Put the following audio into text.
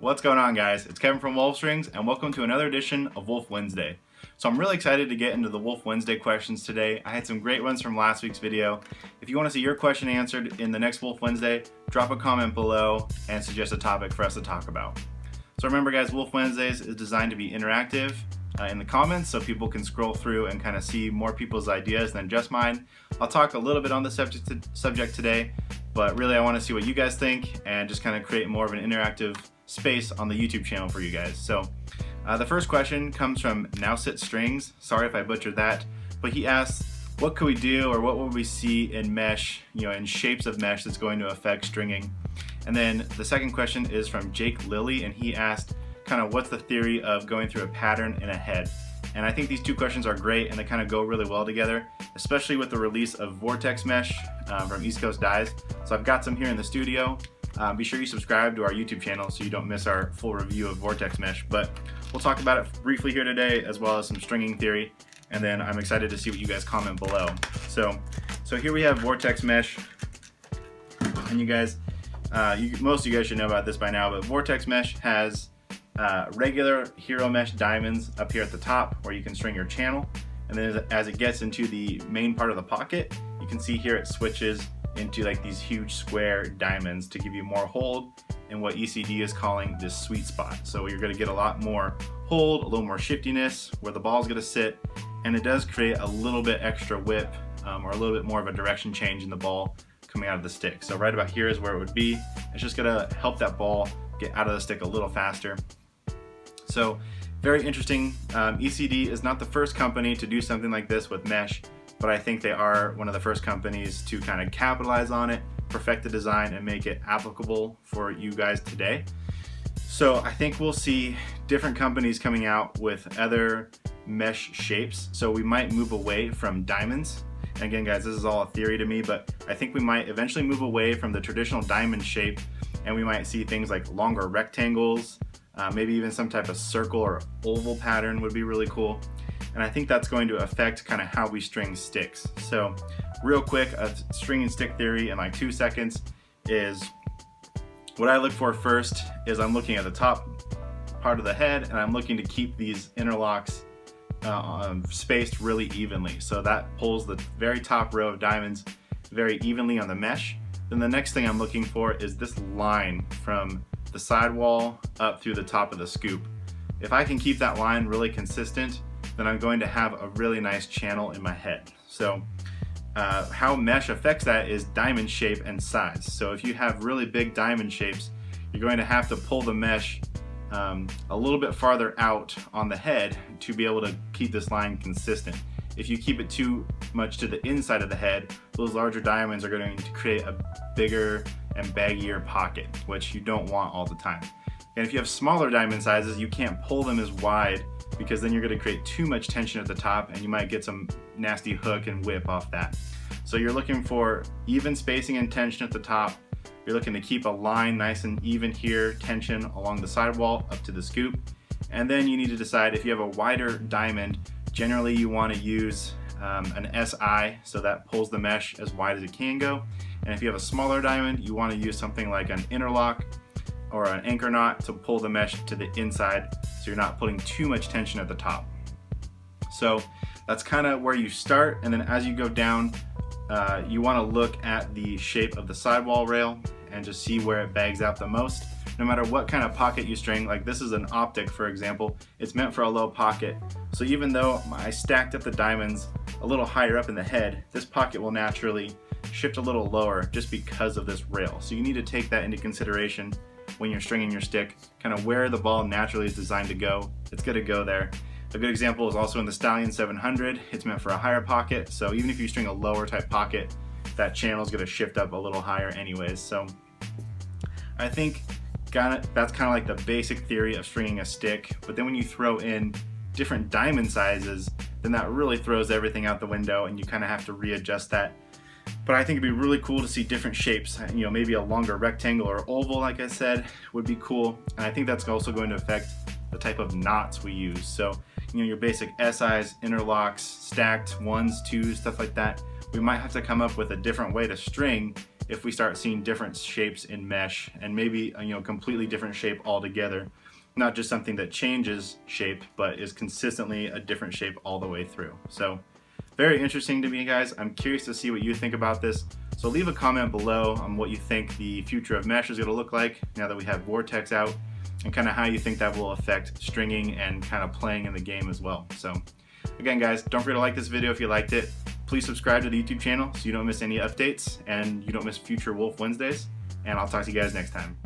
What's going on, guys? It's Kevin from Wolf Strings, and welcome to another edition of Wolf Wednesday. So I'm really excited to get into the Wolf Wednesday questions today. I had some great ones from last week's video. If you want to see your question answered in the next Wolf Wednesday, drop a comment below and suggest a topic for us to talk about. So remember, guys, Wolf Wednesdays is designed to be interactive in the comments so people can scroll through and kind of see more people's ideas than just mine. I'll talk a little bit on the subject today, but really I want to see what you guys think and just kind of create more of an interactive space on the YouTube channel for you guys. So the first question comes from Now Sit Strings. Sorry if I butchered that, but he asks, what could we do or what will we see in mesh, in shapes of mesh that's going to affect stringing? And then the second question is from Jake Lilly, and he asked kind of what's the theory of going through a pattern in a head? And I think these two questions are great and they kind of go really well together, especially with the release of Vortex Mesh from East Coast Dyes. So I've got some here in the studio. Be sure you subscribe to our YouTube channel so you don't miss our full review of Vortex Mesh. But we'll talk about it briefly here today, as well as some stringing theory. And then I'm excited to see what you guys comment below. So here we have Vortex Mesh. And you guys, most of you guys should know about this by now, but Vortex Mesh has regular Hero Mesh diamonds up here at the top where you can string your channel. And then as it gets into the main part of the pocket, you can see here it switches into like these huge square diamonds to give you more hold in what ECD is calling this sweet spot. So you're going to get a lot more hold, a little more shiftiness where the ball is going to sit, and it does create a little bit extra whip or a little bit more of a direction change in the ball coming out of the stick. So right about here is where it would be. It's just going to help that ball get out of the stick a little faster. So very interesting. ECD is not the first company to do something like this with mesh, but I think they are one of the first companies to kind of capitalize on it, perfect the design, and make it applicable for you guys today. So I think we'll see different companies coming out with other mesh shapes. So we might move away from diamonds. And again, guys, this is all a theory to me, but I think we might eventually move away from the traditional diamond shape, and we might see things like longer rectangles, maybe even some type of circle or oval pattern would be really cool. And I think that's going to affect kind of how we string sticks. So real quick, a stringing stick theory in like 2 seconds is what I look for first is I'm looking at the top part of the head and I'm looking to keep these interlocks spaced really evenly. So that pulls the very top row of diamonds very evenly on the mesh. Then the next thing I'm looking for is this line from the sidewall up through the top of the scoop. If I can keep that line really consistent, then I'm going to have a really nice channel in my head. So how mesh affects that is diamond shape and size. So if you have really big diamond shapes, you're going to have to pull the mesh a little bit farther out on the head to be able to keep this line consistent. If you keep it too much to the inside of the head, those larger diamonds are going to create a bigger and baggier pocket, which you don't want all the time. And if you have smaller diamond sizes, you can't pull them as wide because then you're going to create too much tension at the top and you might get some nasty hook and whip off that. So you're looking for even spacing and tension at the top. You're looking to keep a line nice and even here, tension along the sidewall up to the scoop. And then you need to decide if you have a wider diamond, generally you want to use an SI, so that pulls the mesh as wide as it can go. And if you have a smaller diamond, you want to use something like an interlock or an anchor knot to pull the mesh to the inside so you're not putting too much tension at the top. So that's kind of where you start, and then as you go down, you want to look at the shape of the sidewall rail and just see where it bags out the most. No matter what kind of pocket you string, like this is an optic, for example, it's meant for a low pocket. So even though I stacked up the diamonds a little higher up in the head, this pocket will naturally shift a little lower just because of this rail. So you need to take that into consideration when you're stringing your stick, kind of where the ball naturally is designed to go. It's going to go there. A good example is also in the Stallion 700. It's meant for a higher pocket, so even if you string a lower type pocket, that channel is going to shift up a little higher anyways. So I think that's kind of like the basic theory of stringing a stick, but then when you throw in different diamond sizes, then that really throws everything out the window and you kind of have to readjust that. But I think it'd be really cool to see different shapes. Maybe a longer rectangle or oval, like I said, would be cool. And I think that's also going to affect the type of knots we use. So, your basic SIs, interlocks, stacked, ones, twos, stuff like that. We might have to come up with a different way to string if we start seeing different shapes in mesh, and maybe completely different shape altogether, not just something that changes shape but is consistently a different shape all the way through. So very interesting to me, guys. I'm curious to see what you think about this. So leave a comment below on what you think the future of mesh is going to look like now that we have Vortex out, and kind of how you think that will affect stringing and kind of playing in the game as well. So again, guys, don't forget to like this video if you liked it. Please subscribe to the YouTube channel so you don't miss any updates and you don't miss future Wolf Wednesdays. And I'll talk to you guys next time.